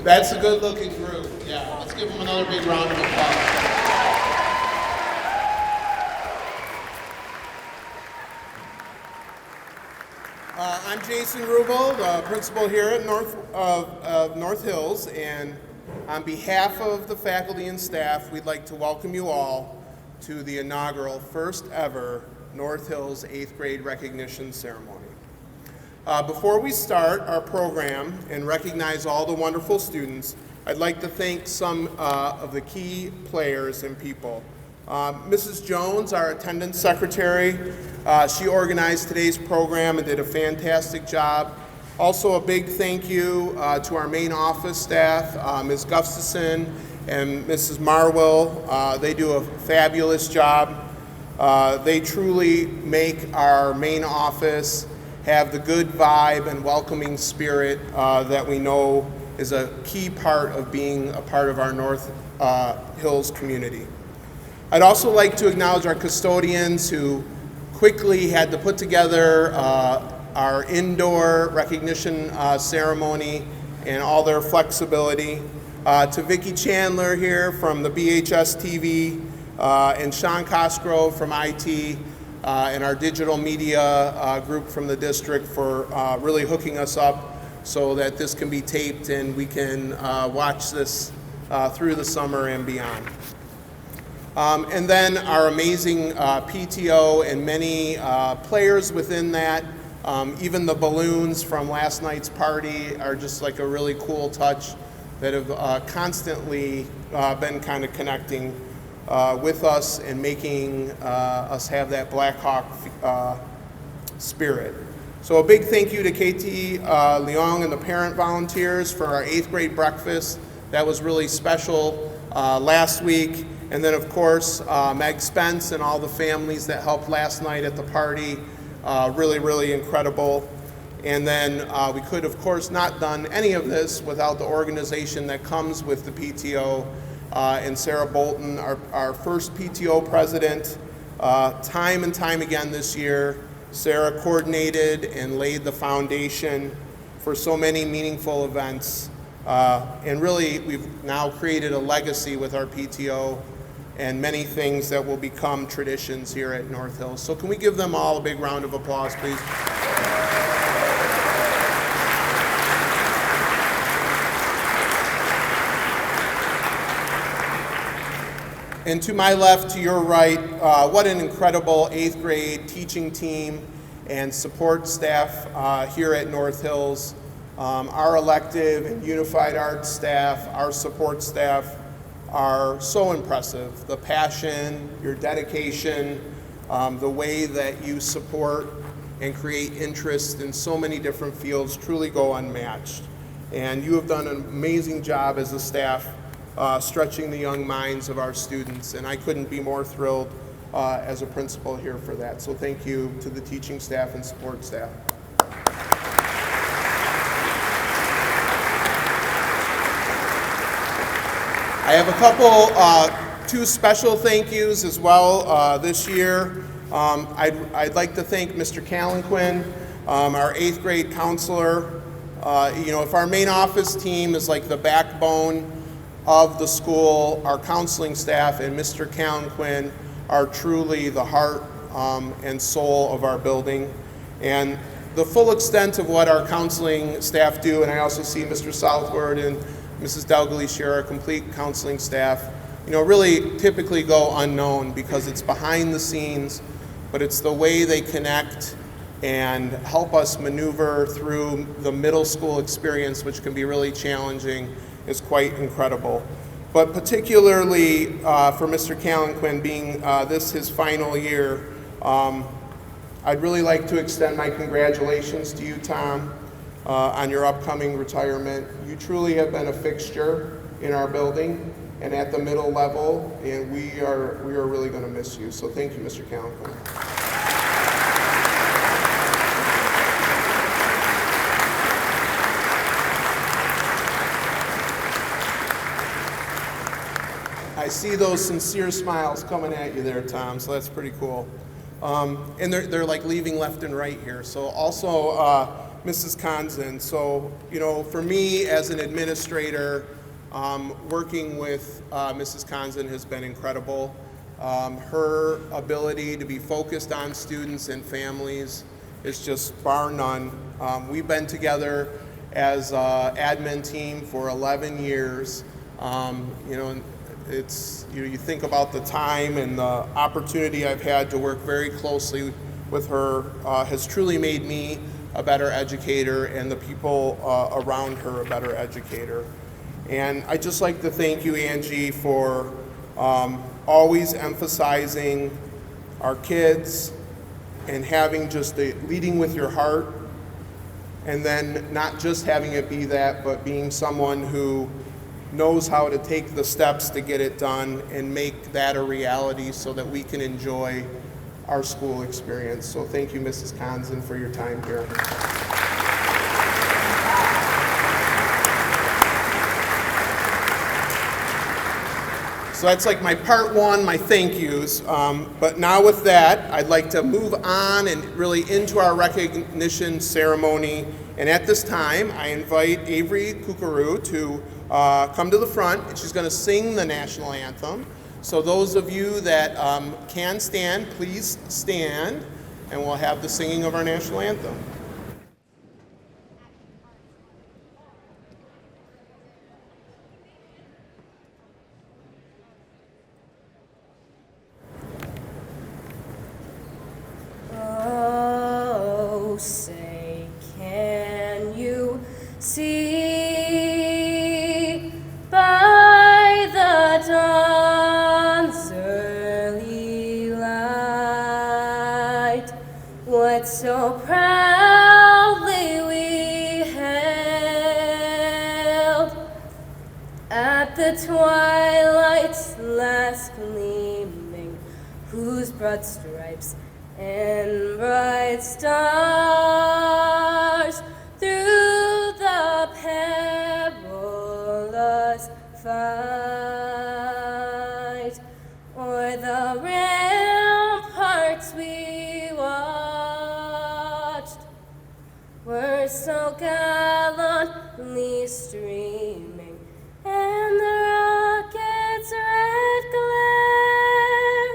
That's a good-looking group. Yeah, let's give them another big round of applause. I'm Jason Rubel, the principal here at North Hills, and on behalf of the faculty and staff, we'd like to welcome you all to the inaugural first ever North Hills 8th grade recognition ceremony. Before we start our program and recognize all the wonderful students, I'd like to thank some of the key players and people. Mrs. Jones, our attendance secretary, she organized today's program and did a fantastic job. Also a big thank you to our main office staff, Ms. Gustafson and Mrs. Marwell. They do a fabulous job. They truly make our main office have the good vibe and welcoming spirit that we know is a key part of being a part of our North Hills community. I'd also like to acknowledge our custodians who quickly had to put together our indoor recognition ceremony and all their flexibility. To Vicki Chandler here from the BHSTV and Sean Cosgrove from IT and our digital media group from the district for really hooking us up so that this can be taped and we can watch this through the summer and beyond. And then our amazing PTO and many players within that. Even the balloons from last night's party are just like a really cool touch that have constantly been kind of connecting with us and making us have that Black Hawk spirit. So a big thank you to Katie Leong and the parent volunteers for our 8th grade breakfast. That was really special last week. And then, of course, Meg Spence and all the families that helped last night at the party. Really, really incredible. And then we could, of course, not done any of this without the organization that comes with the PTO and Sarah Bolton, our first PTO president. Time and time again this year, Sarah coordinated and laid the foundation for so many meaningful events. And really, we've now created a legacy with our PTO and many things that will become traditions here at North Hills. So can we give them all a big round of applause, please? And to my left, to your right, what an incredible 8th grade teaching team and support staff here at North Hills. Our elective and unified arts staff, our support staff, are so impressive. The passion, your dedication, the way that you support and create interest in so many different fields truly go unmatched. And you have done an amazing job as a staff stretching the young minds of our students, and I couldn't be more thrilled as a principal here for that. So thank you to the teaching staff and support staff. I have a couple, two special thank yous as well this year. I'd like to thank Mr. Callenquin, our 8th grade counselor. If our main office team is like the backbone of the school, our counseling staff and Mr. Callenquin are truly the heart and soul of our building. And the full extent of what our counseling staff do, and I also see Mr. Southward and Mrs. Dalglish, our complete counseling staff, really typically go unknown because it's behind the scenes, but it's the way they connect and help us maneuver through the middle school experience, which can be really challenging, is quite incredible. But particularly for Mr. Callenquin being this his final year, I'd really like to extend my congratulations to you, Tom, on your upcoming retirement. You truly have been a fixture in our building and at the middle level, and we are really going to miss you. So thank you, Mr. Callenquin. I see those sincere smiles coming at you there, Tom, so that's pretty cool. And they're like leaving left and right here. So also Mrs. Conzen. So, for me as an administrator, working with Mrs. Conzen has been incredible. Her ability to be focused on students and families is just bar none. We've been together as an admin team for 11 years. You think about the time and the opportunity I've had to work very closely with her has truly made me a better educator and the people around her a better educator. And I'd just like to thank you, Angie, for always emphasizing our kids and having just the leading with your heart, and then not just having it be that, but being someone who knows how to take the steps to get it done and make that a reality so that we can enjoy our school experience. So thank you, Mrs. Conzen, for your time here. So that's like my part one, my thank yous. But now with that, I'd like to move on and really into our recognition ceremony. And at this time, I invite Avery Kukuru to come to the front, and she's going to sing the national anthem. So those of you that can stand, please stand, and we'll have the singing of our national anthem. Oh, say, can you see by the dawn's early light what so proudly we hailed at the twilight's last gleaming, whose broad stripes and bright stars through the perilous fight o'er the ramparts we watched were so gallantly streaming, and the rocket's red glare,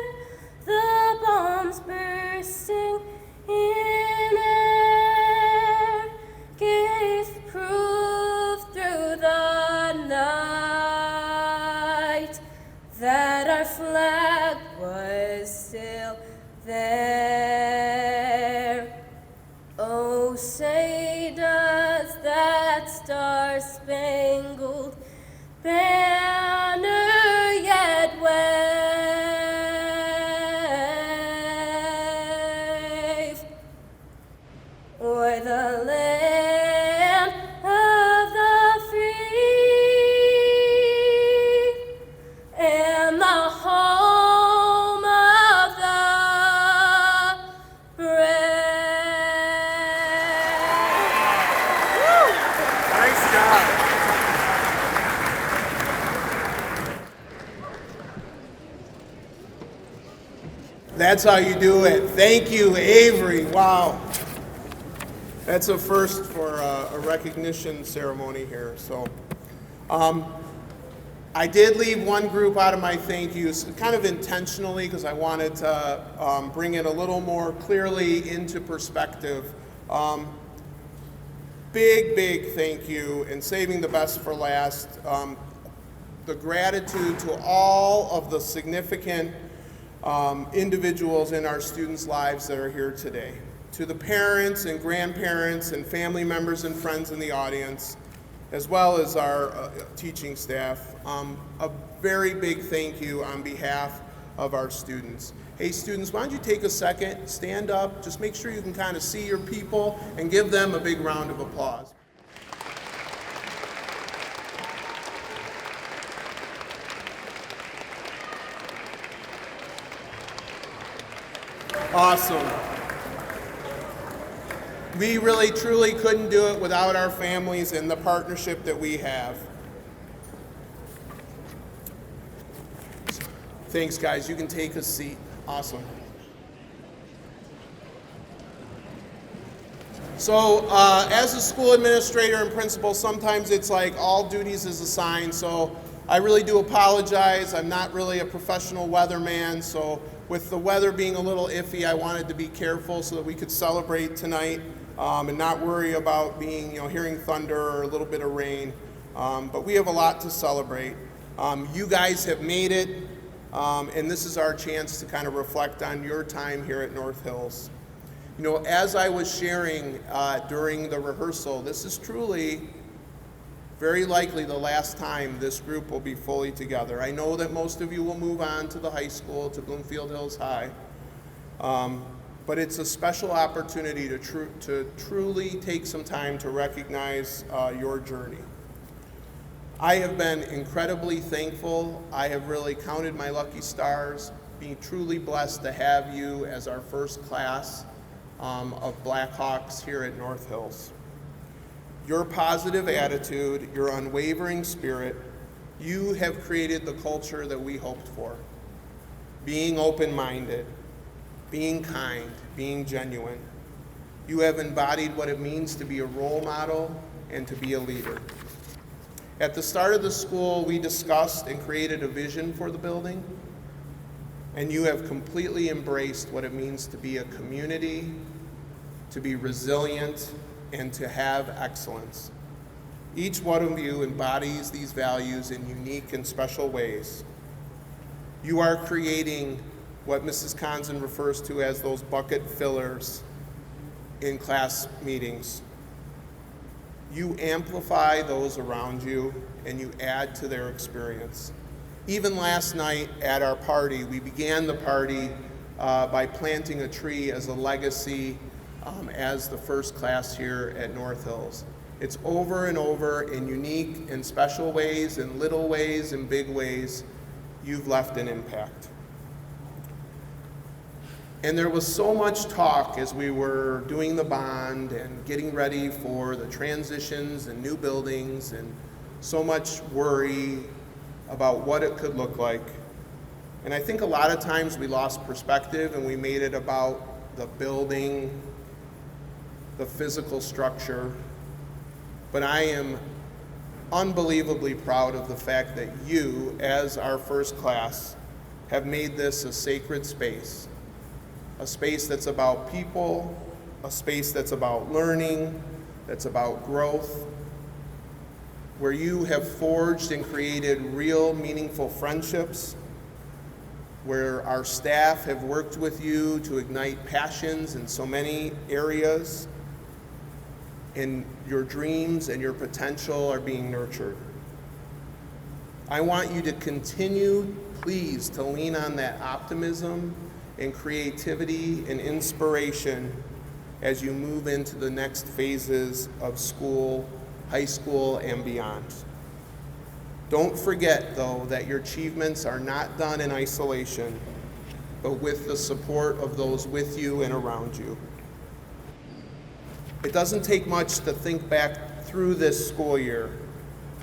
the bombs bursting in air, gave proof through the night that our flag was still there. Oh, say does that star-spangled banner yet wave o'er the land of the free and the home of the brave. Nice job. That's how you do it. Thank you, Avery. Wow. That's a first for a recognition ceremony here. So I did leave one group out of my thank yous, kind of intentionally, because I wanted to bring it a little more clearly into perspective. Big thank you, and saving the best for last. The gratitude to all of the significant individuals in our students' lives that are here today. To the parents and grandparents and family members and friends in the audience, as well as our teaching staff. A very big thank you on behalf of our students. Hey students, why don't you take a second, stand up, just make sure you can kind of see your people and give them a big round of applause. Awesome. We really, truly couldn't do it without our families and the partnership that we have. Thanks, guys. You can take a seat. Awesome. So as a school administrator and principal, sometimes it's like all duties is assigned, so I really do apologize. I'm not really a professional weatherman, so with the weather being a little iffy, I wanted to be careful so that we could celebrate tonight and not worry about being, hearing thunder or a little bit of rain. But we have a lot to celebrate. You guys have made it, and this is our chance to kind of reflect on your time here at North Hills. As I was sharing during the rehearsal, this is truly very likely the last time this group will be fully together. I know that most of you will move on to the high school, to Bloomfield Hills High, but it's a special opportunity to truly take some time to recognize your journey. I have been incredibly thankful. I have really counted my lucky stars, being truly blessed to have you as our first class of Blackhawks here at North Hills. Your positive attitude, your unwavering spirit, you have created the culture that we hoped for. Being open-minded, being kind, being genuine. You have embodied what it means to be a role model and to be a leader. At the start of the school, we discussed and created a vision for the building, and you have completely embraced what it means to be a community, to be resilient, and to have excellence. Each one of you embodies these values in unique and special ways. You are creating what Mrs. Conzen refers to as those bucket fillers in class meetings. You amplify those around you and you add to their experience. Even last night at our party, we began the party by planting a tree as a legacy as the first class here at North Hills. It's over and over in unique and special ways, in little ways, in big ways, you've left an impact. And there was so much talk as we were doing the bond and getting ready for the transitions and new buildings, and so much worry about what it could look like. And I think a lot of times we lost perspective and we made it about the building, the physical structure. But I am unbelievably proud of the fact that you, as our first class, have made this a sacred space. A space that's about people, a space that's about learning, that's about growth, where you have forged and created real meaningful friendships, where our staff have worked with you to ignite passions in so many areas, and your dreams and your potential are being nurtured. I want you to continue, please, to lean on that optimism and creativity and inspiration as you move into the next phases of school, high school, and beyond. Don't forget, though, that your achievements are not done in isolation, but with the support of those with you and around you. It doesn't take much to think back through this school year,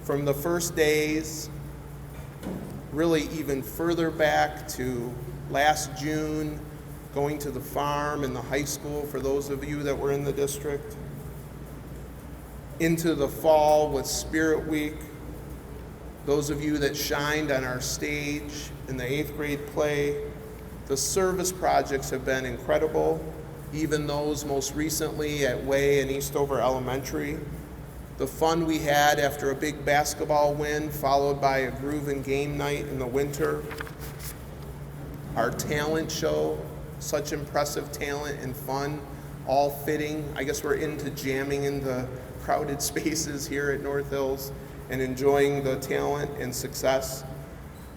from the first days, really even further back to last June, going to the farm and the high school for those of you that were in the district, into the fall with Spirit Week, those of you that shined on our stage in the 8th grade play. The service projects have been incredible, even those most recently at Way and Eastover Elementary. The fun we had after a big basketball win, followed by a groove and game night in the winter. Our talent show, such impressive talent and fun, all fitting. I guess we're into jamming in the crowded spaces here at North Hills and enjoying the talent and success.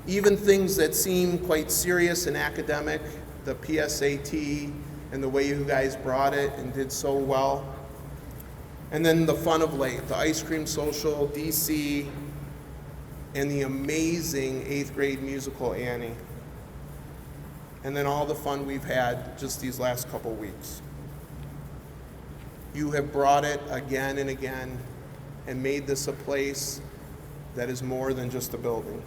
Even things that seem quite serious and academic, the PSAT and the way you guys brought it and did so well. And then the fun of late, the ice cream social, DC, and the amazing 8th grade musical Annie. And then all the fun we've had just these last couple weeks. You have brought it again and again and made this a place that is more than just a building.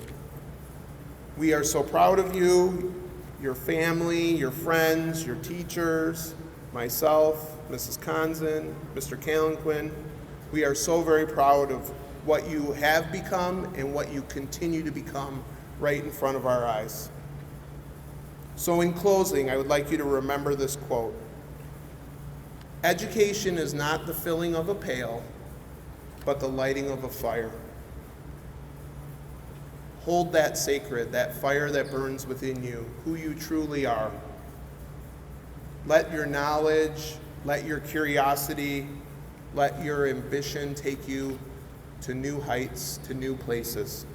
We are so proud of you, your family, your friends, your teachers, myself, Mrs. Conzen, Mr. Kalenquin. We are so very proud of what you have become and what you continue to become right in front of our eyes. So in closing, I would like you to remember this quote. Education is not the filling of a pail, but the lighting of a fire. Hold that sacred, that fire that burns within you, who you truly are. Let your knowledge, let your curiosity, let your ambition take you to new heights, to new places.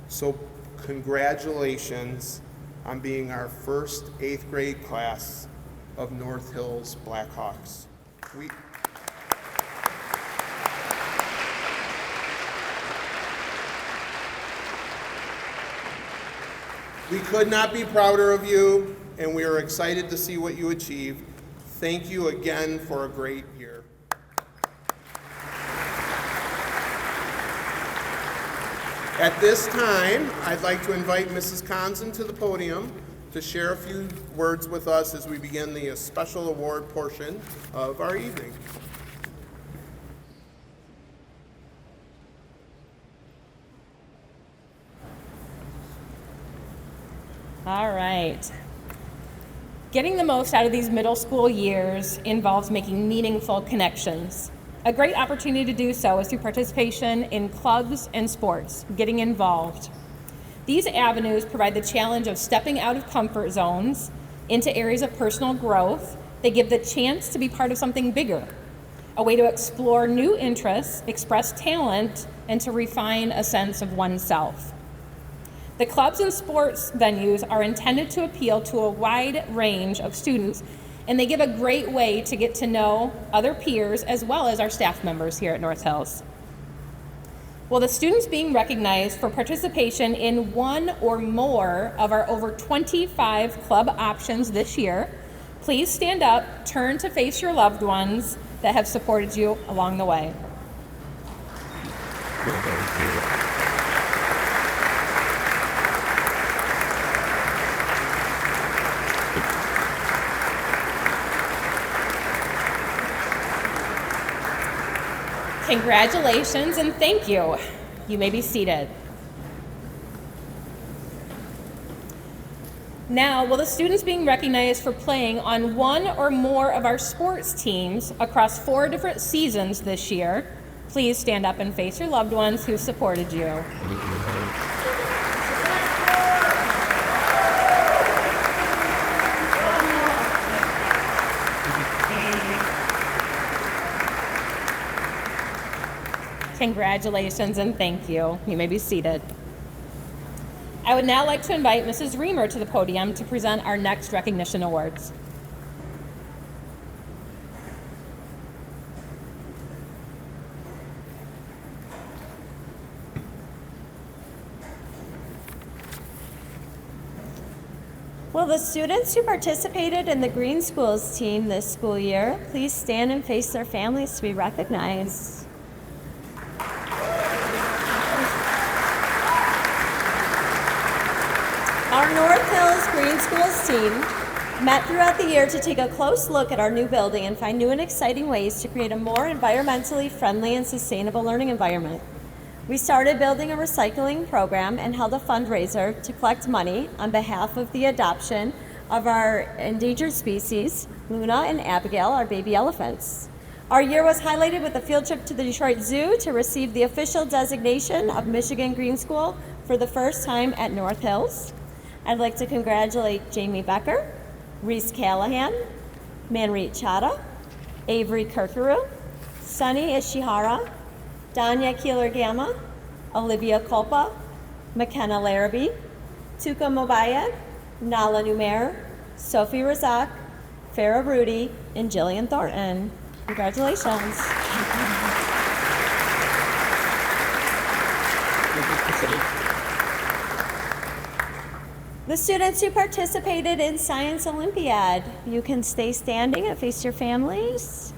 So congratulations on being our first 8th grade class of North Hills Blackhawks. We could not be prouder of you, and we are excited to see what you achieve. Thank you again for a great year. At this time, I'd like to invite Mrs. Conzen to the podium to share a few words with us as we begin the special award portion of our evening. All right. Getting the most out of these middle school years involves making meaningful connections. A great opportunity to do so is through participation in clubs and sports, getting involved. These avenues provide the challenge of stepping out of comfort zones into areas of personal growth. They give the chance to be part of something bigger, a way to explore new interests, express talent, and to refine a sense of oneself. The clubs and sports venues are intended to appeal to a wide range of students, and they give a great way to get to know other peers as well as our staff members here at North Hills. Will the students being recognized for participation in one or more of our over 25 club options this year, please stand up, turn to face your loved ones that have supported you along the way. Congratulations and thank you. You may be seated. Now, will the students being recognized for playing on one or more of our sports teams across 4 different seasons this year, please stand up and face your loved ones who supported you. Congratulations and thank you. You may be seated. I would now like to invite Mrs. Reamer to the podium to present our next recognition awards. Will the students who participated in the Green Schools team this school year please stand and face their families to be recognized? Our North Hills Green Schools team met throughout the year to take a close look at our new building and find new and exciting ways to create a more environmentally friendly and sustainable learning environment. We started building a recycling program and held a fundraiser to collect money on behalf of the adoption of our endangered species, Luna and Abigail, our baby elephants. Our year was highlighted with a field trip to the Detroit Zoo to receive the official designation of Michigan Green School for the first time at North Hills. I'd like to congratulate Jamie Becker, Reese Callahan, Manreet Chadha, Avery Kirkaru, Sunny Ishihara, Danya Keeler-Gamma, Olivia Kolpa, McKenna Larrabee, Tuka Mobayed, Nala Numer, Sophie Razak, Farah Rudy, and Jillian Thornton. Congratulations. The students who participated in Science Olympiad, you can stay standing and face your families.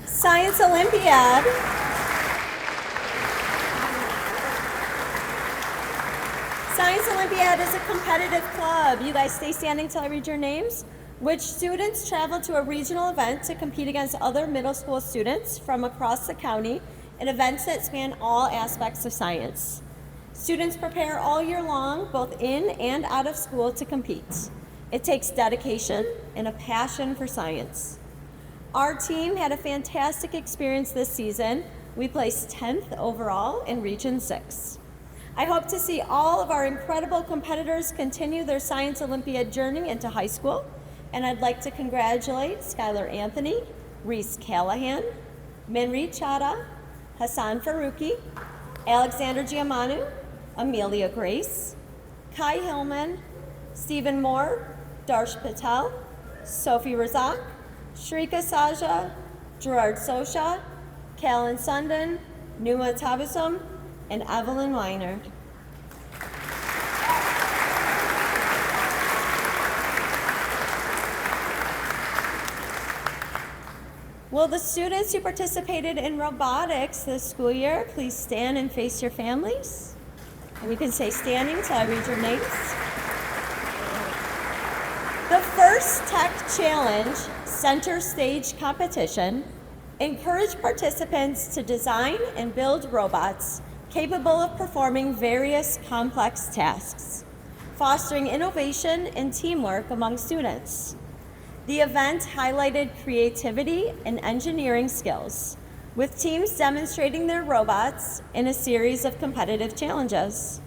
Science Olympiad. Science Olympiad is a competitive club. You guys stay standing till I read your names. which students travel to a regional event to compete against other middle school students from across the county in events that span all aspects of science. Students prepare all year long, both in and out of school, to compete. It takes dedication and a passion for science. Our team had a fantastic experience this season. We placed 10th overall in Region 6. I hope to see all of our incredible competitors continue their Science Olympiad journey into high school, and I'd like to congratulate Skylar Anthony, Reese Callahan, Minri Chada, Hassan Farouki, Alexander Giamanu, Amelia Grace, Kai Hillman, Stephen Moore, Darsh Patel, Sophie Razak, Shrika Saja, Gerard Sosha, Callan Sundin, Numa Tabasum, and Evelyn Weiner. Will the students who participated in robotics this school year please stand and face your families? And you can stay standing until I read your names. The first Tech Challenge Center Stage competition encouraged participants to design and build robots capable of performing various complex tasks, fostering innovation and teamwork among students. The event highlighted creativity and engineering skills, with teams demonstrating their robots in a series of competitive challenges.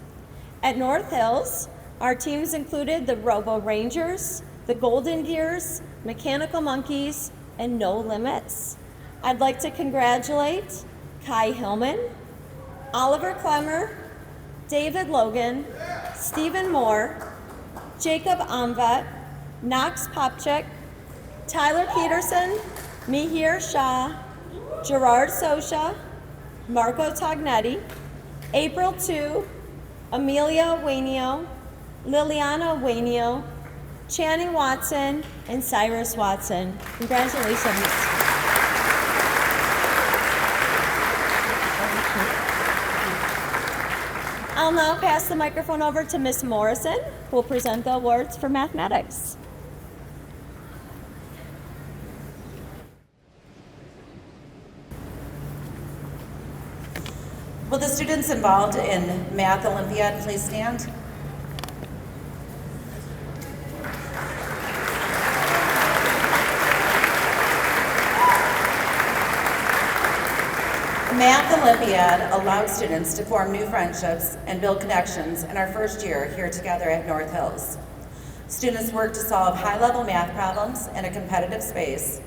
At North Hills, our teams included the Robo Rangers, the Golden Gears, Mechanical Monkeys, and No Limits. I'd like to congratulate Kai Hillman, Oliver Clemmer, David Logan, Stephen Moore, Jacob Amvet, Knox Popchik, Tyler Peterson, Mihir Shah, Gerard Sosha, Marco Tognetti, April 2, Amelia Wainio, Liliana Wainio, Channing Watson, and Cyrus Watson. Congratulations. I'll now pass the microphone over to Ms. Morrison, who will present the awards for mathematics. Will the students involved in Math Olympiad please stand? Math Olympiad allowed students to form new friendships and build connections in our first year here together at North Hills. Students worked to solve high-level math problems in a competitive space,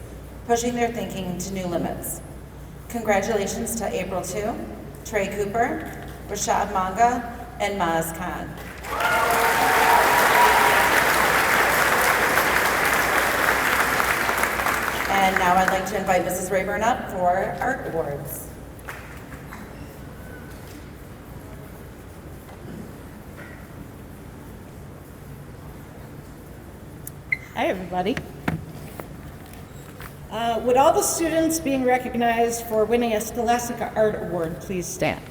pushing their thinking to new limits. Congratulations to April 2, Trey Cooper, Rashad Manga, and Maz Khan. And now I'd like to invite Mrs. Rayburn up for art awards. Hi, everybody. Would all the students being recognized for winning a Scholastica Art Award please stand?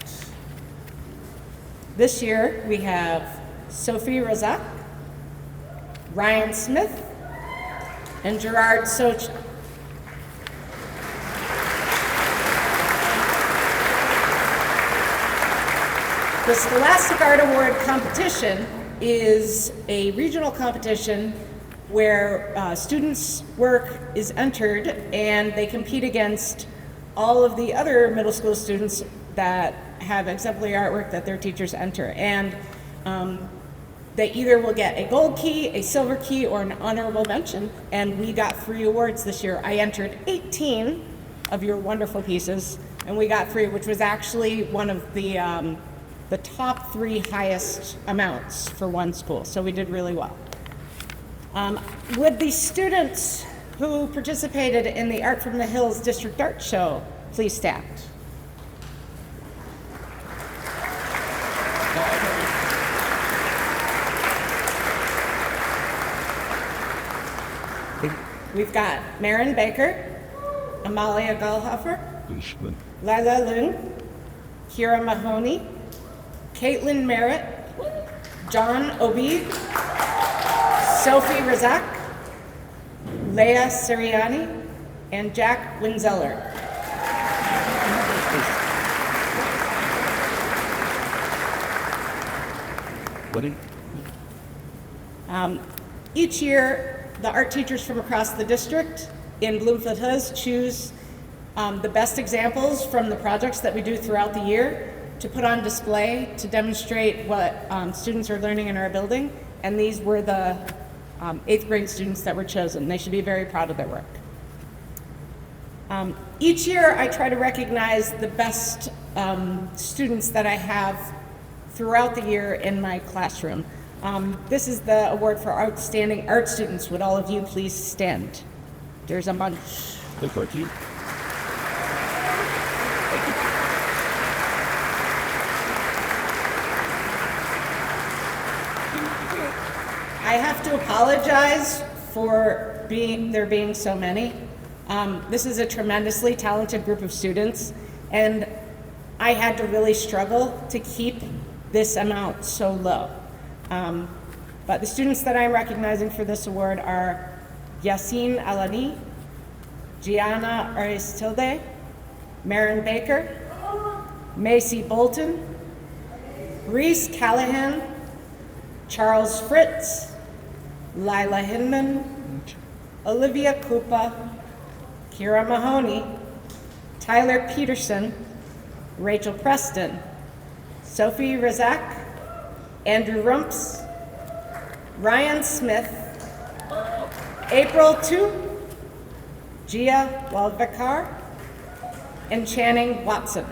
This year we have Sophie Razak, Ryan Smith, and Gerard Socha. The Scholastic Art Award competition is a regional competition where students' work is entered and they compete against all of the other middle school students that have exemplary artwork that their teachers enter. And they either will get a gold key, a silver key, or an honorable mention. And we got 3 awards this year. I entered 18 of your wonderful pieces, and we got 3, which was actually one of the top 3 highest amounts for one school. So we did really well. Would the students who participated in the Art from the Hills District Art Show please stand? We've got Marin Baker, Amalia Gallhofer, Lila Lung, Kira Mahoney, Caitlin Merritt, John Obid, Sophie Razak, Leah Siriani, and Jack Winzeller. Each year, the art teachers from across the district in Bloomfield Hills choose the best examples from the projects that we do throughout the year to put on display to demonstrate what students are learning in our building. And these were the 8th grade students that were chosen. They should be very proud of their work. Each year, I try to recognize the best students that I have throughout the year in my classroom. This is the award for outstanding art students. Would all of you please stand? There's a bunch. I have to apologize for there being so many. This is a tremendously talented group of students, and I had to really struggle to keep this amount so low. But the students that I'm recognizing for this award are Yassine Alani, Gianna Aristilde, Marin Baker, Macy Bolton, Reese Callahan, Charles Fritz, Lila Hinman, Olivia Koopa, Kira Mahoney, Tyler Peterson, Rachel Preston, Sophie Razak, Andrew Rumps, Ryan Smith, April Tu, Gia Walvikar, and Channing Watson.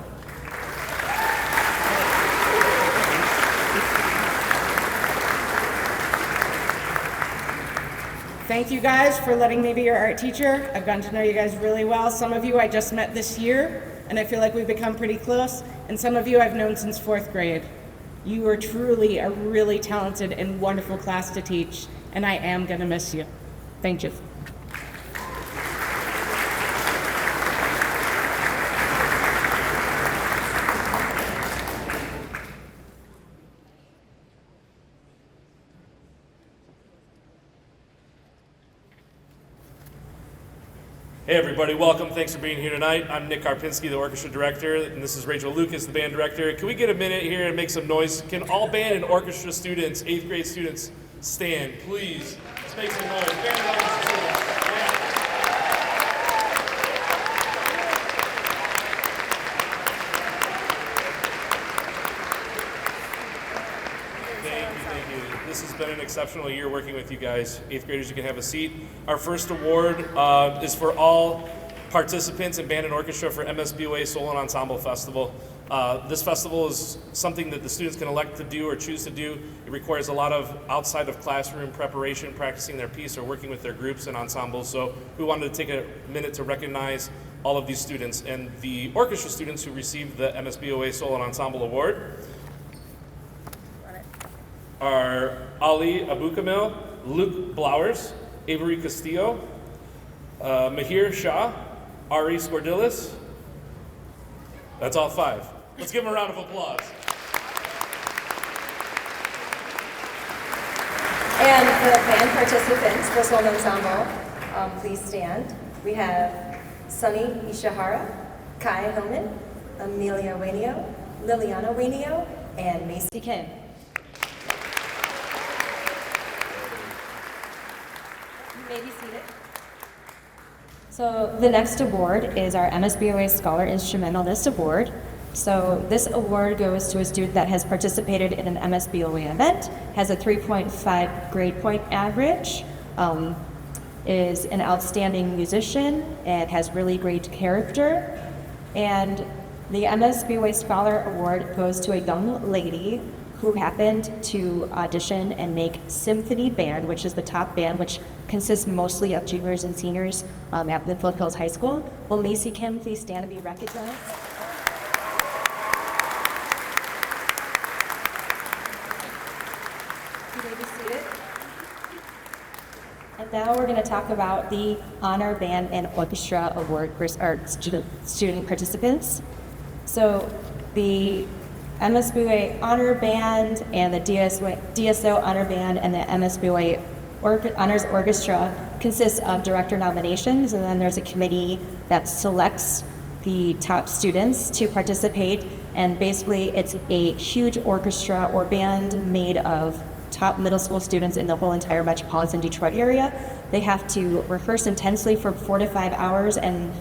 Thank you guys for letting me be your art teacher. I've gotten to know you guys really well. Some of you I just met this year, and I feel like we've become pretty close. And some of you I've known since 4th grade. You are truly a really talented and wonderful class to teach, and I am gonna miss you. Thank you. Hey everybody, welcome. Thanks for being here tonight. I'm Nick Karpinski, the orchestra director, and this is Rachel Lucas, the band director. Can we get a minute here and make some noise? Can all band and orchestra students, 8th grade students, stand, please? Let's make some noise. Band and orchestra students. Thank you. This has been an exceptional year working with you guys. 8th graders, you can have a seat. Our first award is for all participants in band and orchestra for MSBOA Solo and Ensemble Festival. This festival is something that the students can elect to do or choose to do. It requires a lot of outside of classroom preparation, practicing their piece or working with their groups and ensembles. So we wanted to take a minute to recognize all of these students and the orchestra students who received the MSBOA Solo and Ensemble Award are Ali Abukamil, Luke Blowers, Avery Castillo, Mahir Shah, Ari Scordilis. That's all 5. Let's give them a round of applause. And the band participants for Solo Ensemble, please stand. We have Sunny Ishihara, Kai Hillman, Amelia Wainio, Liliana Wainio, and Macy Kim. You may be seated. So the next award is our MSBOA Scholar Instrumentalist Award. So this award goes to a student that has participated in an MSBOA event, has a 3.5 grade point average, is an outstanding musician, and has really great character. And the MSBOA Scholar Award goes to a young lady who happened to audition and make Symphony Band, which is the top band, which consists mostly of juniors and seniors at Bloomfield Hills High School. Will Macy Kim please stand and be recognized? You may be seated. And now we're going to talk about the Honor Band and Orchestra Award for our student participants. So the MSBOA Honor Band and the DSO Honor Band and the MSBOA Honors Orchestra consists of director nominations, and then there's a committee that selects the top students to participate. And basically, it's a huge orchestra or band made of top middle school students in the whole entire metropolitan Detroit area. They have to rehearse intensely for 4 to 5 hours and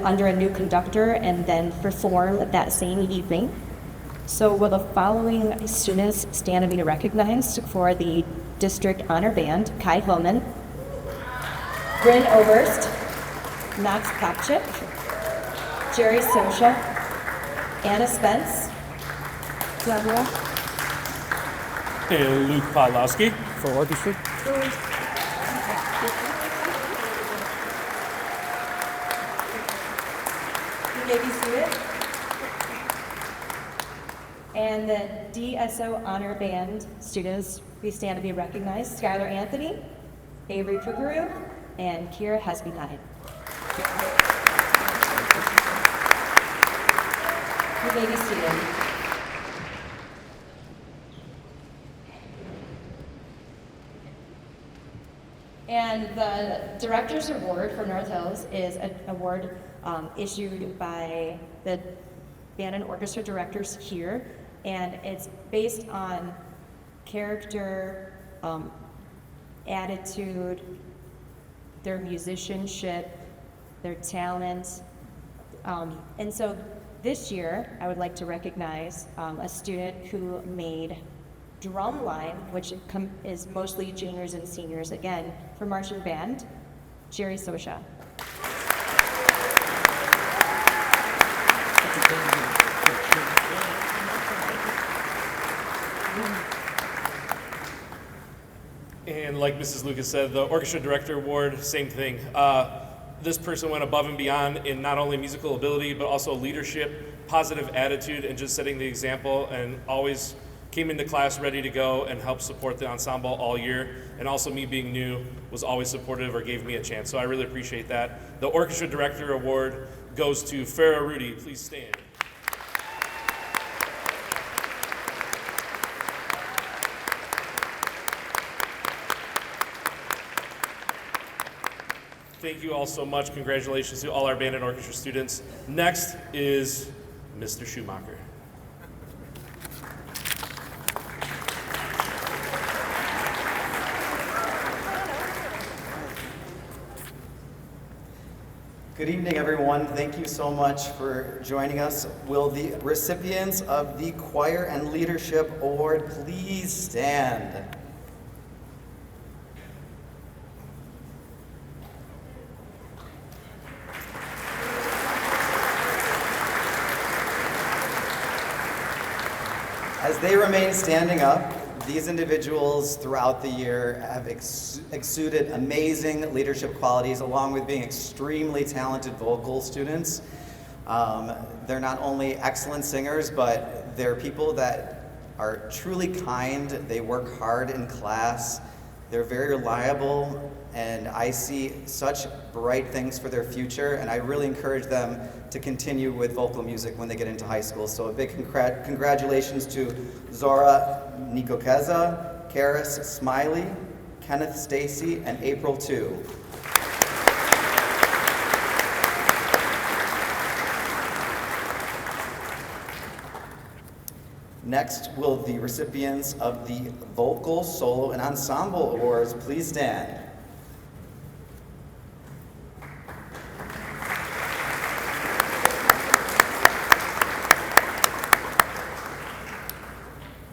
under a new conductor, and then perform that same evening. So will the following students stand and be recognized for the District Honor Band? Kai Hillman, Bryn Oberst, Knox Kopchik, Jerry Sosha, Anna Spence, Deborah, And Luke Podlowski. For orchestra? you may be seated. And the DSO Honor Band students, we stand to be recognized: Skylar Anthony, Avery Puguru, and Kira Hesby-Knight. You may be seated. And the Director's Award for North Hills is an award issued by the band and orchestra directors here, and it's based on character, attitude, their musicianship, their talent. And so this year, I would like to recognize a student who made drumline, which is mostly juniors and seniors, again, for marching band, Jerry Sosha. And like Mrs. Lucas said, the Orchestra Director Award, same thing. This person went above and beyond in not only musical ability, but also leadership, positive attitude, and just setting the example, and always came into class ready to go and helped support the ensemble all year. And also me being new, was always supportive or gave me a chance. So I really appreciate that. The Orchestra Director Award goes to Farah Rudy. Please stand. Thank you all so much. Congratulations to all our band and orchestra students. Next is Mr. Schumacher. Good evening, everyone. Thank you so much for joining us. Will the recipients of the Choir and Leadership Award please stand? As they remain standing up, these individuals throughout the year have exuded amazing leadership qualities, along with being extremely talented vocal students. They're not only excellent singers, but they're people that are truly kind. They work hard in class. They're very reliable, and I see such bright things for their future, and I really encourage them to continue with vocal music when they get into high school. So a big congratulations to Zora Nikokeza, Karis Smiley, Kenneth Stacy, and April 2. Next, will the recipients of the Vocal, Solo, and Ensemble Awards please stand?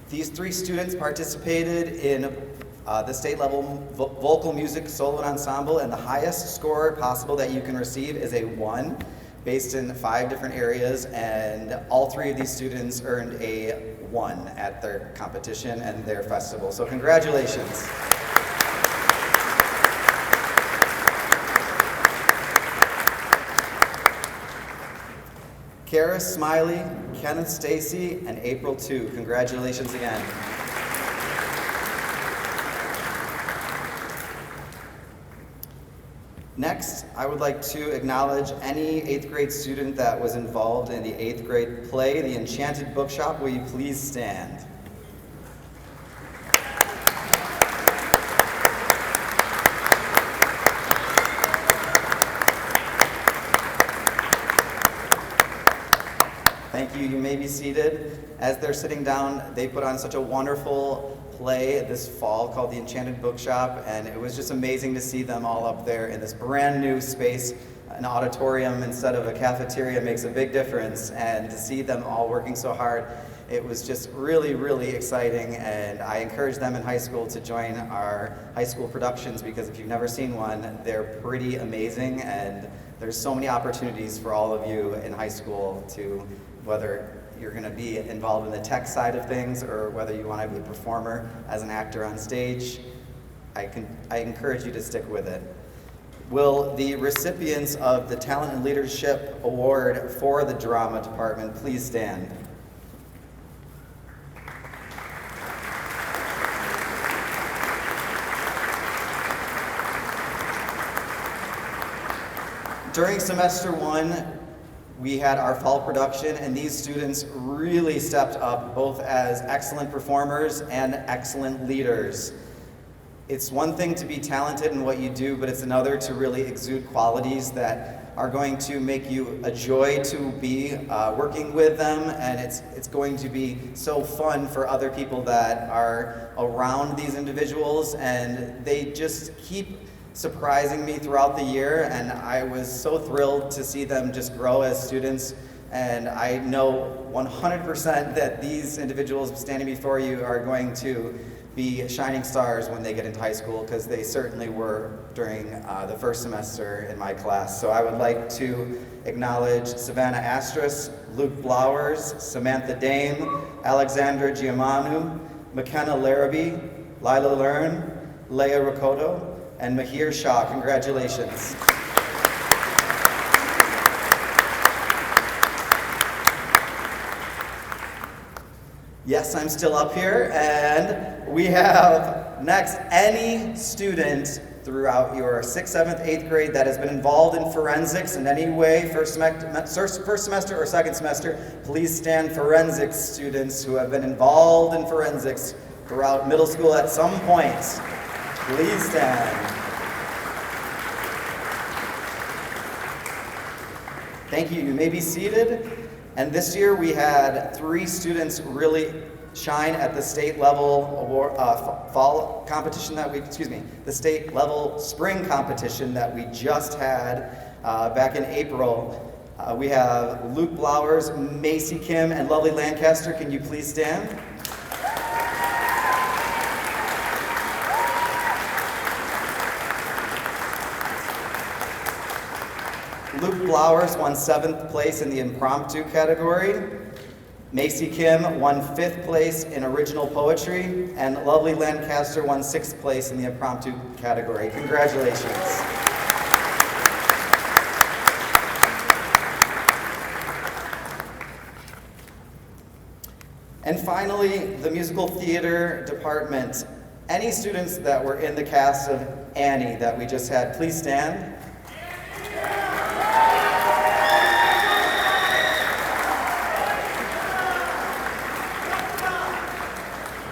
These three students participated in the state level vocal music solo and ensemble, and the highest score possible that you can receive is a 1, based in 5 different areas, and all 3 of these students earned a 1 at their competition and their festival. So congratulations. Karis Smiley, Kenneth Stacy, and April 2. Congratulations again. Next, I would like to acknowledge any 8th grade student that was involved in the 8th grade play, The Enchanted Bookshop. Will you please stand? Thank you. You may be seated. As they're sitting down, they put on such a wonderful play this fall called The Enchanted Bookshop, and it was just amazing to see them all up there in this brand new space. An auditorium instead of a cafeteria makes a big difference, and to see them all working so hard, it was just really, really exciting, and I encourage them in high school to join our high school productions, because if you've never seen one, they're pretty amazing, and there's so many opportunities for all of you in high school to, whether you're going to be involved in the tech side of things or whether you want to be a performer as an actor on stage, I encourage you to stick with it. Will the recipients of the Talent and Leadership Award for the Drama Department please stand? During semester 1, we had our fall production, and these students really stepped up both as excellent performers and excellent leaders. It's one thing to be talented in what you do, but it's another to really exude qualities that are going to make you a joy to be working with them, and it's going to be so fun for other people that are around these individuals, and they just keep surprising me throughout the year, and I was so thrilled to see them just grow as students. And I know 100% that these individuals standing before you are going to be shining stars when they get into high school, because they certainly were during the first semester in my class. So I would like to acknowledge Savannah Astris, Luke Blowers, Samantha Dame, Alexandra Giamanu, McKenna Larrabee, Lila Learn, Leah Rakoto, and Mahir Shah. Congratulations. Yes, I'm still up here, and we have next any student throughout your 6th, 7th, 8th grade that has been involved in forensics in any way, first semester or second semester, please stand. Forensics students who have been involved in forensics throughout middle school at some point, please stand. Thank you. You may be seated. And this year we had 3 students really shine at the state level award, fall competition that the state level spring competition that we just had back in April. We have Luke Blowers, Macy Kim, and Lovely Lancaster. Can you please stand? Luke Blowers won 7th place in the impromptu category. Macy Kim won 5th place in original poetry, and Lovely Lancaster won 6th place in the impromptu category. Congratulations. And finally, the musical theater department. Any students that were in the cast of Annie that we just had, please stand.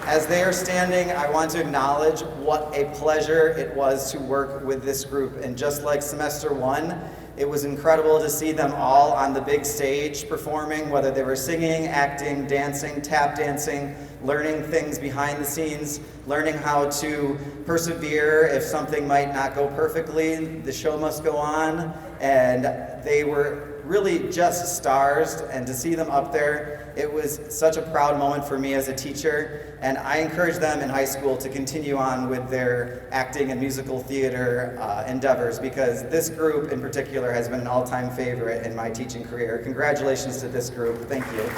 As they are standing, I want to acknowledge what a pleasure it was to work with this group. And just like semester 1, it was incredible to see them all on the big stage performing, whether they were singing, acting, dancing, tap dancing, learning things behind the scenes, learning how to persevere if something might not go perfectly. The show must go on. And they were really just stars, and to see them up there, it was such a proud moment for me as a teacher, and I encourage them in high school to continue on with their acting and musical theater endeavors, because this group in particular has been an all-time favorite in my teaching career. Congratulations to this group. Thank you.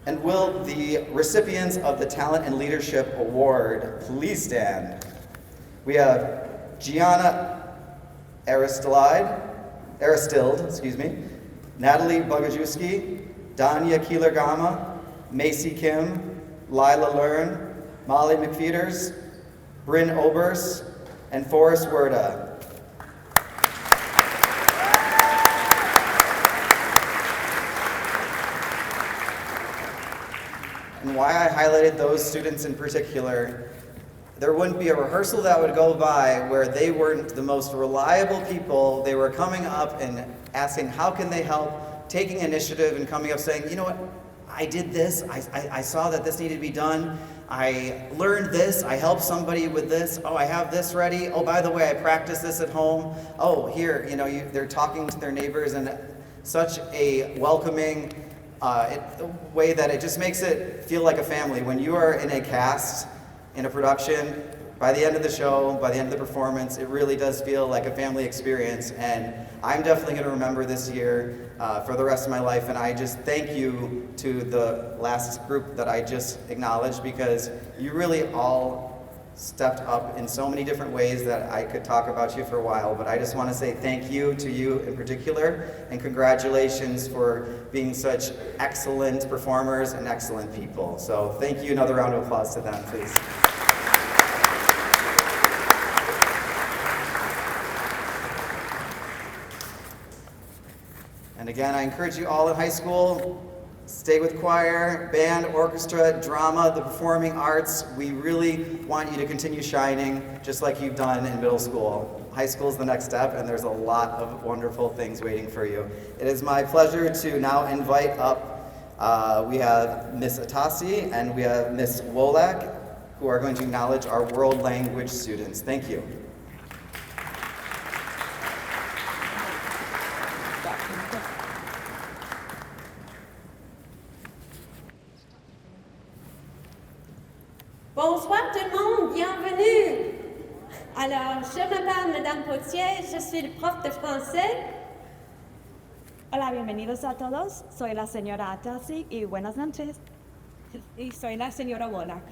And will the recipients of the Talent and Leadership Award please stand? We have Gianna Aristillide, Natalie Bogajewski, Danya Keeler-Gama, Macy Kim, Lila Learn, Molly McFeeters, Bryn Obers, and Forrest Werda. And why I highlighted those students in particular, there wouldn't be a rehearsal that would go by where they weren't the most reliable people. They were coming up and asking how can they help, taking initiative and coming up saying, you know what, I did this, I saw that this needed to be done, I learned this, I helped somebody with this, oh, I have this ready, oh, by the way, I practiced this at home, oh, here, they're talking to their neighbors in such a welcoming way that it just makes it feel like a family. When you are in a cast, in a production, by the end of the show, by the end of the performance, it really does feel like a family experience, and I'm definitely going to remember this year for the rest of my life, and I just thank you to the last group that I just acknowledged, because you really all stepped up in so many different ways that I could talk about you for a while, but I just want to say thank you to you in particular, and congratulations for being such excellent performers and excellent people. So thank you, another round of applause to them, please. And again, I encourage you all in high school, stay with choir, band, orchestra, drama, the performing arts. We really want you to continue shining just like you've done in middle school. High school is the next step, and there's a lot of wonderful things waiting for you. It is my pleasure to now invite up, we have Miss Atasi and we have Miss Wolak, who are going to acknowledge our world language students. Thank you. Bonsoir tout le monde, bienvenue. Alors, je m'appelle Madame Potier, je suis le prof de français. Hola, bienvenidos a todos. Soy la señora Atasi y buenas noches. Y soy la señora Wolak.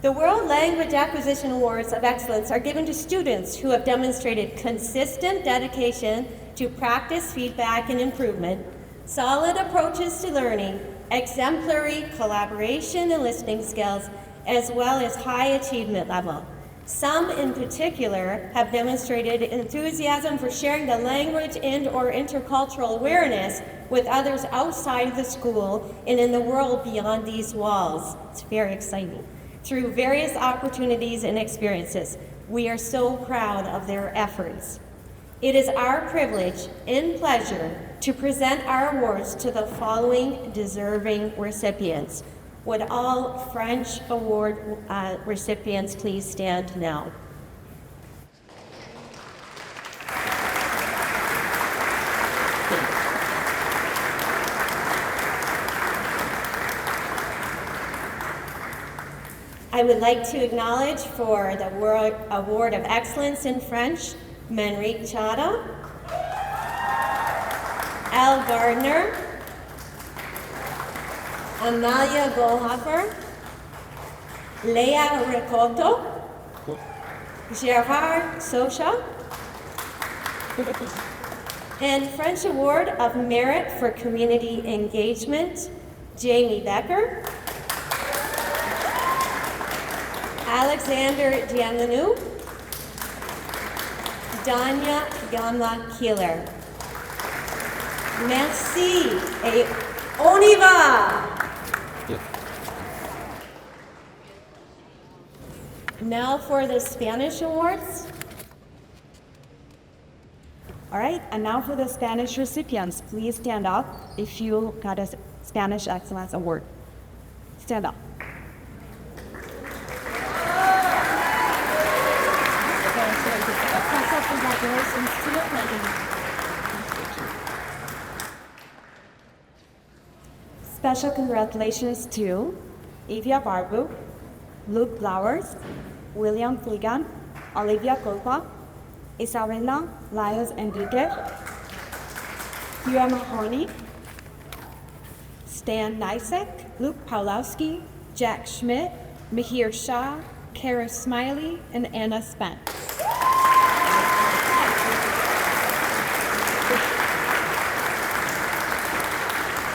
The World Language Acquisition Awards of Excellence are given to students who have demonstrated consistent dedication to practice, feedback, and improvement, solid approaches to learning, exemplary collaboration and listening skills, as well as high achievement level. Some in particular have demonstrated enthusiasm for sharing the language and/or intercultural awareness with others outside of the school and in the world beyond these walls. It's very exciting. Through various opportunities and experiences, we are so proud of their efforts. It is our privilege and pleasure to present our awards to the following deserving recipients. Would all French award recipients please stand now? I would like to acknowledge for the World Award of Excellence in French, Manrique Chada, Al Gardner, Amalia Goldhofer, Leah Riccotto, Gerard Socha, and French Award of Merit for Community Engagement, Jamie Becker, Alexander Gianlanou, Danya Gamla-Keeler. Merci et on y va! Now for the Spanish awards. All right, and now for the Spanish recipients. Please stand up if you got a Spanish Excellence Award. Stand up. Congratulations to you. Special congratulations to Evia Barbu, Luke Flowers, William Fligan, Olivia Colpa, Isabella Lyles Enrique, Hugh Mahoney, Stan Nysek, Luke Pawlowski, Jack Schmidt, Mihir Shah, Kara Smiley, and Anna Spence.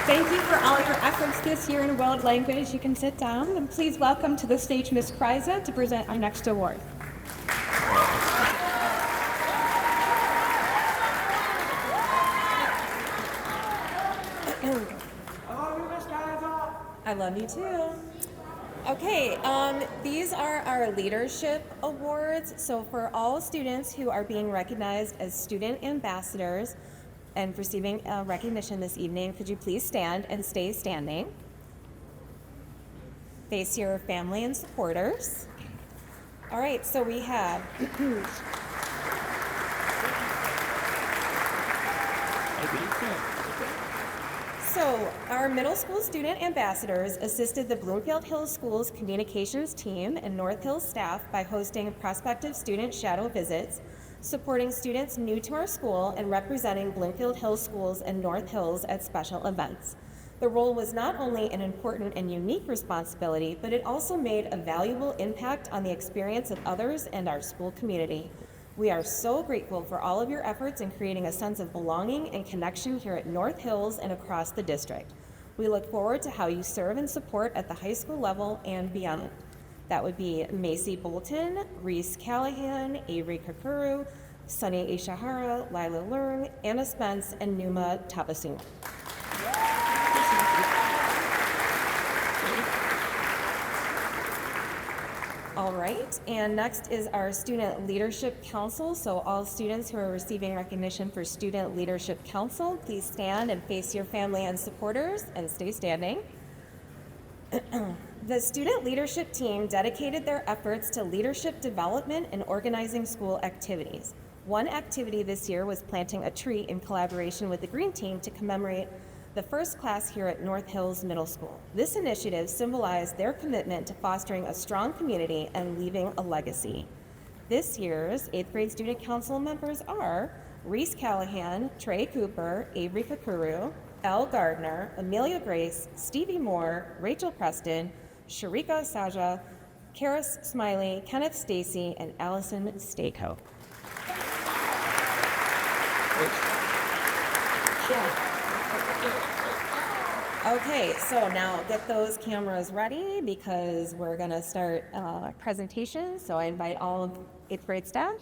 Thank you for all your efforts this year in world language. You can sit down, and please welcome to the stage Ms. Kryza to present our next award. I love you too. Okay, these are our leadership awards. So for all students who are being recognized as student ambassadors and receiving recognition this evening, could you please stand and stay standing? Face your family and supporters. All right, so we have So, our middle school student ambassadors assisted the Bloomfield Hills Schools communications team and North Hills staff by hosting prospective student shadow visits, supporting students new to our school, and representing Bloomfield Hills Schools and North Hills at special events. The role was not only an important and unique responsibility, but it also made a valuable impact on the experience of others and our school community. We are so grateful for all of your efforts in creating a sense of belonging and connection here at North Hills and across the district. We look forward to how you serve and support at the high school level and beyond. That would be Macy Bolton, Reese Callahan, Avery Kakuru, Sunny Ishihara, Lila Lurng, Anna Spence, and Numa Tabasun. All right, and next is our Student Leadership Council. So all students who are receiving recognition for Student Leadership Council, please stand and face your family and supporters and stay standing. The student leadership team dedicated their efforts to leadership development and organizing school activities. One activity this year was planting a tree in collaboration with the Green Team to commemorate the first class here at North Hills Middle School. This initiative symbolized their commitment to fostering a strong community and leaving a legacy. This year's 8th grade student council members are Reese Callahan, Trey Cooper, Avery Kakuru, Elle Gardner, Amelia Grace, Stevie Moore, Rachel Preston, Sharika Saja, Karis Smiley, Kenneth Stacy, and Allison Stako. Okay, so now get those cameras ready because we're going to start presentations. So I invite all of 8th grade staff.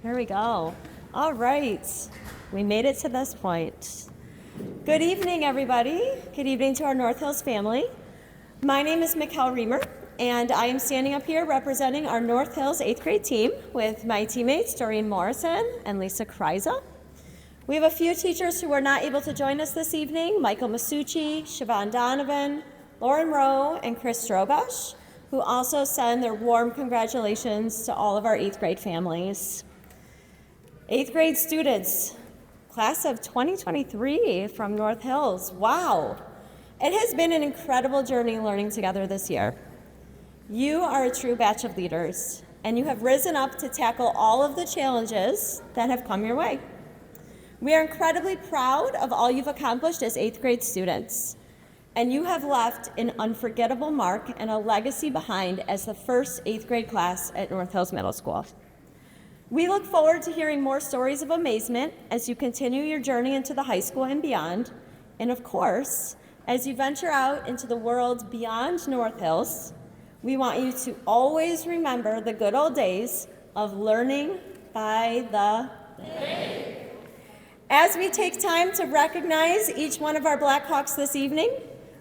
There we go. All right, we made it to this point. Good evening, everybody. Good evening to our North Hills family. My name is Mikkel Reamer, and I am standing up here representing our North Hills 8th grade team with my teammates Doreen Morrison and Lisa Kryza. We have a few teachers who were not able to join us this evening: Michael Masucci, Siobhan Donovan, Lauren Rowe, and Chris Strogosh, who also send their warm congratulations to all of our 8th grade families. 8th grade students, class of 2023 from North Hills. Wow. It has been an incredible journey learning together this year. You are a true batch of leaders, and you have risen up to tackle all of the challenges that have come your way. We are incredibly proud of all you've accomplished as 8th grade students, and you have left an unforgettable mark and a legacy behind as the first 8th grade class at North Hills Middle School. We look forward to hearing more stories of amazement as you continue your journey into the high school and beyond, and of course, as you venture out into the world beyond North Hills, we want you to always remember the good old days of learning by the day. As we take time to recognize each one of our Blackhawks this evening,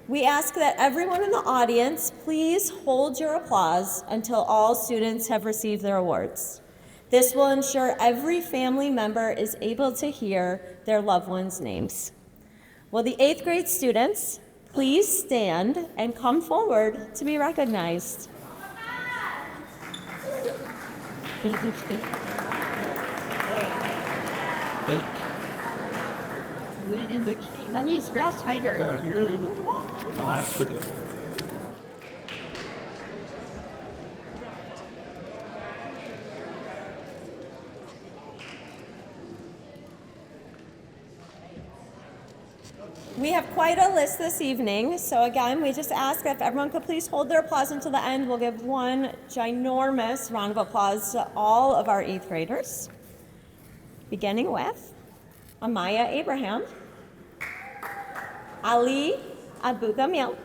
we ask that everyone in the audience please hold your applause until all students have received their awards. This will ensure every family member is able to hear their loved ones' names. Will the 8th grade students please stand and come forward to be recognized? We have quite a list this evening, so again, we just ask that if everyone could please hold their applause until the end. We'll give one ginormous round of applause to all of our 8th graders. Beginning with Amaya Abraham, Ali Abugamil,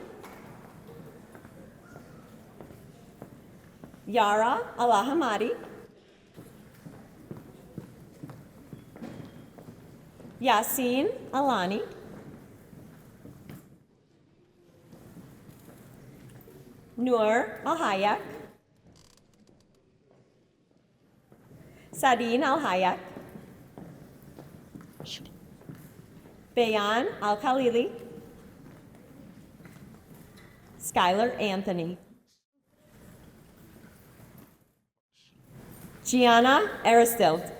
Yara Alahamadi, Yasin Alani, Noor Al-Hayak, Sadine Al-Hayak, Bayan Al-Khalili, Skylar Anthony, Gianna Aristild,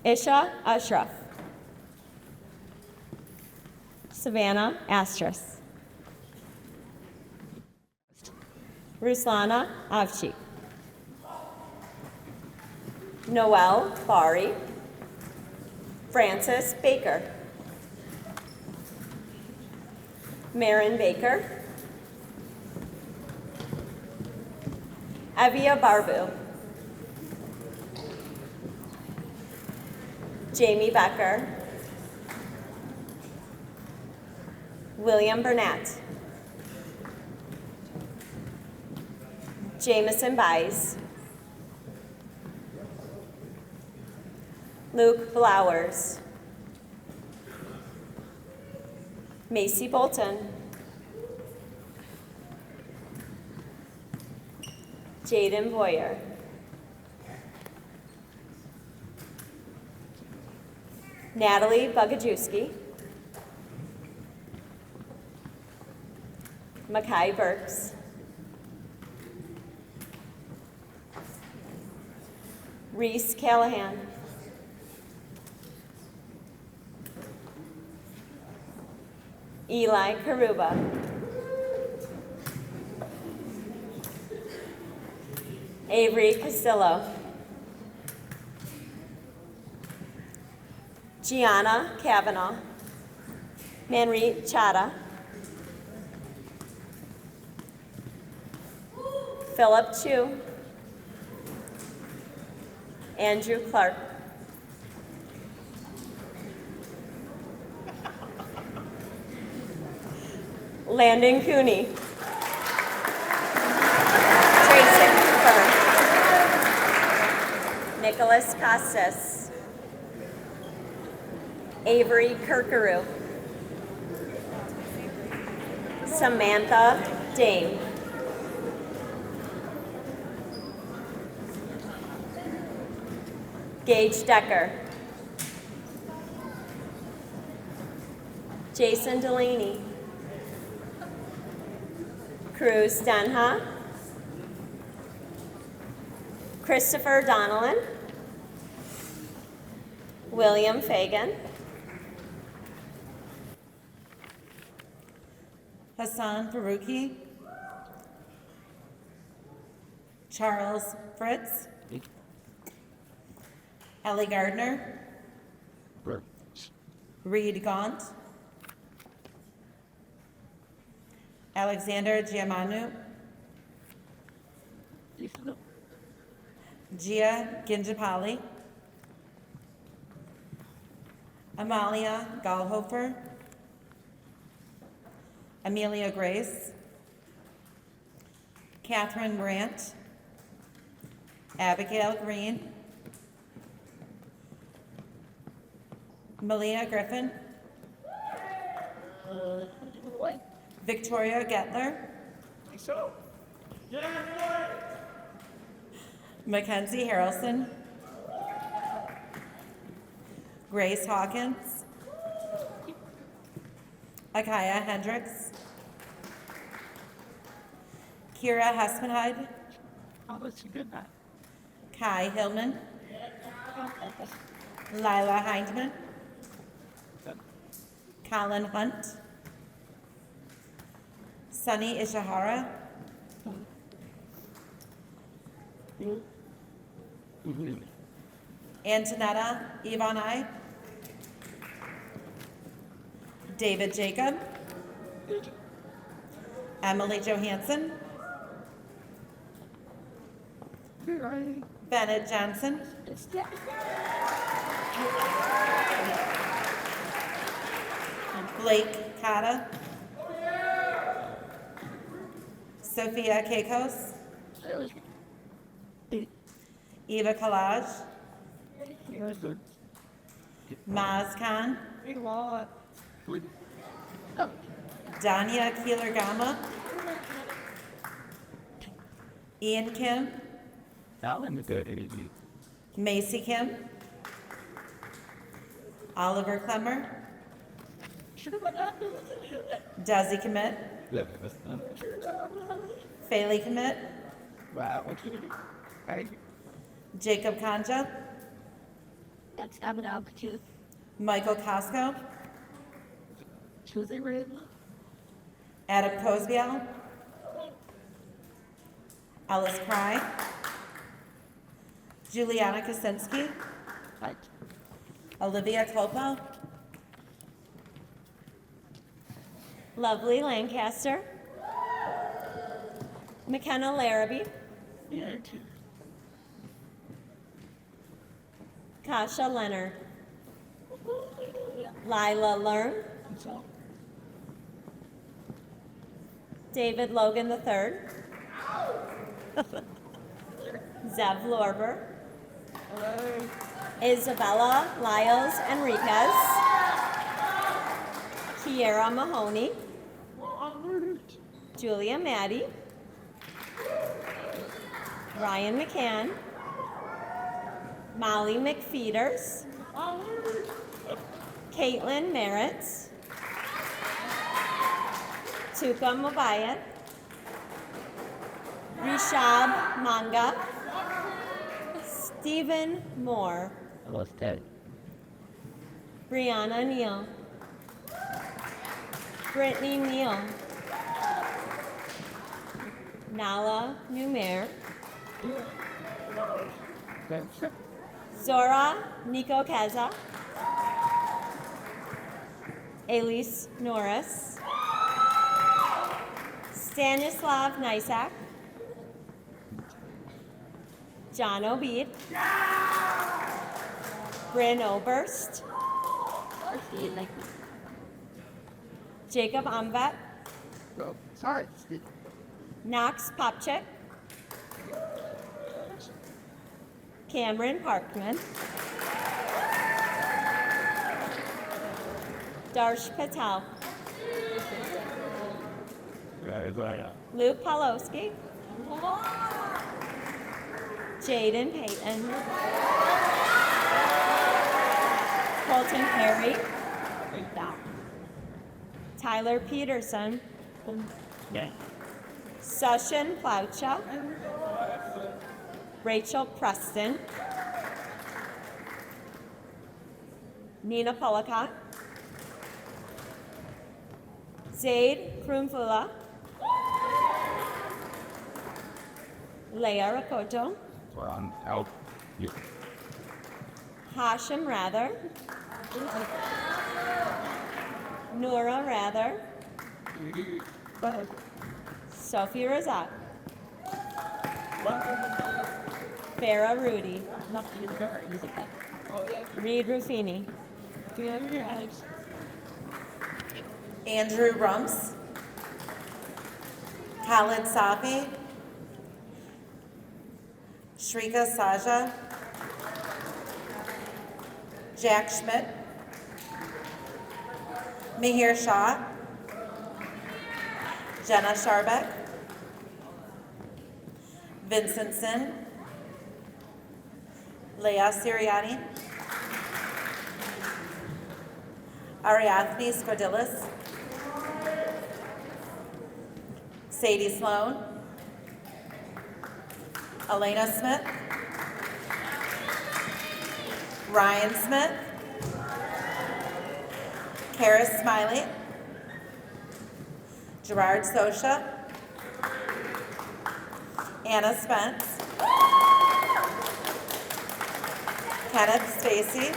Isha Ashraf, Savannah Astris, Ruslana Avci, Noel Bari, Frances Baker, Marin Baker, Evia Barbu, Jamie Becker, William Burnett, Jameson Bies, Luke Flowers, Macy Bolton, Jaden Boyer, Natalie Bogajewski, Makai Burks, Reese Callahan, Eli Karuba, Avery Castillo, Gianna Kavanaugh, Manreet Chada, Philip Chu, Andrew Clark, Landon Cooney, Tracy Cooper, Nicholas Costas, Avery Kirkaroo, Samantha Dame, Gage Decker, Jason Delaney, Cruz Denha, Christopher Donnellan, William Fagan, Hassan Farouki, Charles Fritz, Ellie Gardner, Reed Gaunt, Alexander Giamanu, Gia Ginjapali, Amalia Gallhofer, Amelia Grace, Catherine Brandt, Abigail Green, Malia Griffin, Victoria Gettler, Mackenzie Harrelson, Grace Hawkins, Akaya Hendricks, Kira Hespenheide, Kai Hillman, Lila Hindman, Colin Hunt, Sunny Ishihara, Antonetta Ivani, David Jacob, Emily Johansson, Bennett Johnson, Blake Cotta, Sophia Keikos, Eva Kalaj, Maz Khan, Danya Keeler-Gama, Ian Kim, Macy Kim, Oliver Clemmer, Desi Commit, Faye Commit, Jacob Kanja, Michael Costco, Adam Cosbiel, Alice Cry, Juliana Kosinski, Olivia Clopa, Lovely Lancaster, McKenna Larrabee, Kasha Leonard, Lila Learn, David Logan III, Zev Lorber, Isabella Lyles Enriquez, Kiera Mahoney, Julia Maddie, Ryan McCann, Molly McFeeters, Caitlin Merritt, Tuka Mabayan, Rishab Manga, Stephen Moore, Brianna Neal, Brittany Neal, Nala Numer, Zora Nico Keza, Elise Norris, Stanislav Nysak, John Obeid, Bryn Oberst, Jacob Amvet, Knox Popchik, Cameron Parkman, Darsh Patel, Luke Palowski, Jaden Payton, Colton Perry, Tyler Peterson, Session Plaucha, Rachel Preston, Nina Pollicott, Zaid Krumfula, Leah Rakoto, Hashim Rather, Nora Rather, Sophie Razak, Farah Rudy, Reed Ruffini, Andrew Rumps, Khalid Safi, Shrika Saja, Jack Schmidt, Mihir Shah, Jenna Sharbeck, Vincent Sin, Leah Siriani, Ariadne Scordilis, Sadie Sloan, Elena Smith, Ryan Smith, Karis Smiley, Gerard Sosha, Anna Spence, Kenneth Stacy,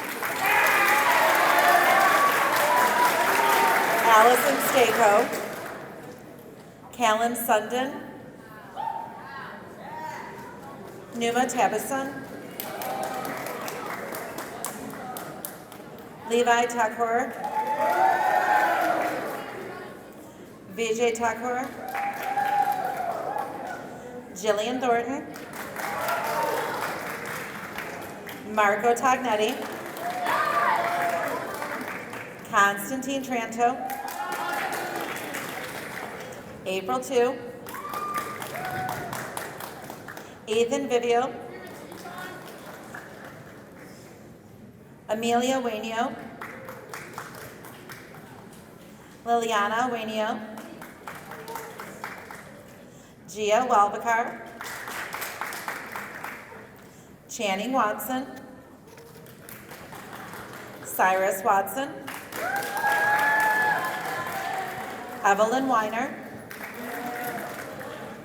Allison Stako, Callan Sundin, Numa Tabison, Levi Thakur, Vijay Thakur, Jillian Thornton, Marco Tognetti, Constantine Tranto, April 2, Ethan Vivio, Amelia Wainio, Liliana Wainio, Gia Walbacar, Channing Watson, Cyrus Watson, Evelyn Weiner,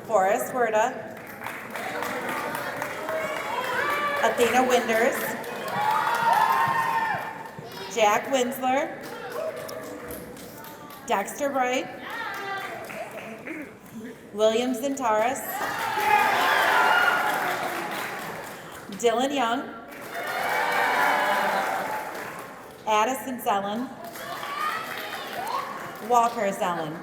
Forrest Werda, Athena Winders, Jack Winsler, Dexter Bright, William Zintaris, Dylan Young, Addison Zellen, Walker Zellen.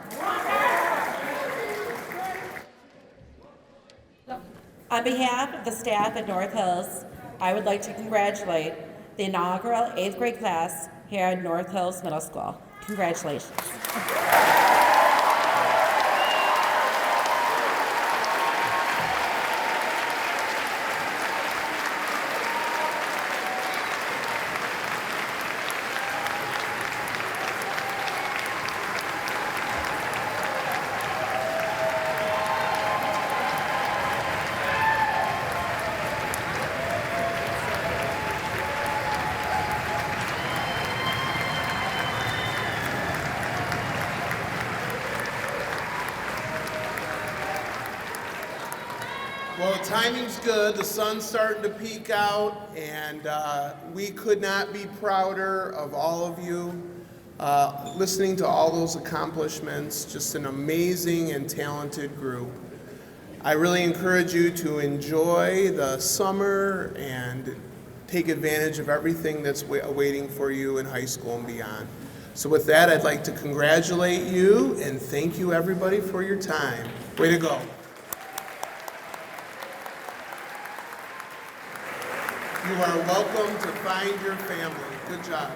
On behalf of the staff at North Hills, I would like to congratulate the inaugural 8th grade class here at North Hills Middle School. Congratulations. Well, the timing's good. The sun's starting to peek out, and we could not be prouder of all of you. Listening to all those accomplishments, just an amazing and talented group. I really encourage you to enjoy the summer and take advantage of everything that's awaiting for you in high school and beyond. So with that, I'd like to congratulate you and thank you everybody for your time. Way to go. You are welcome to find your family. Good job.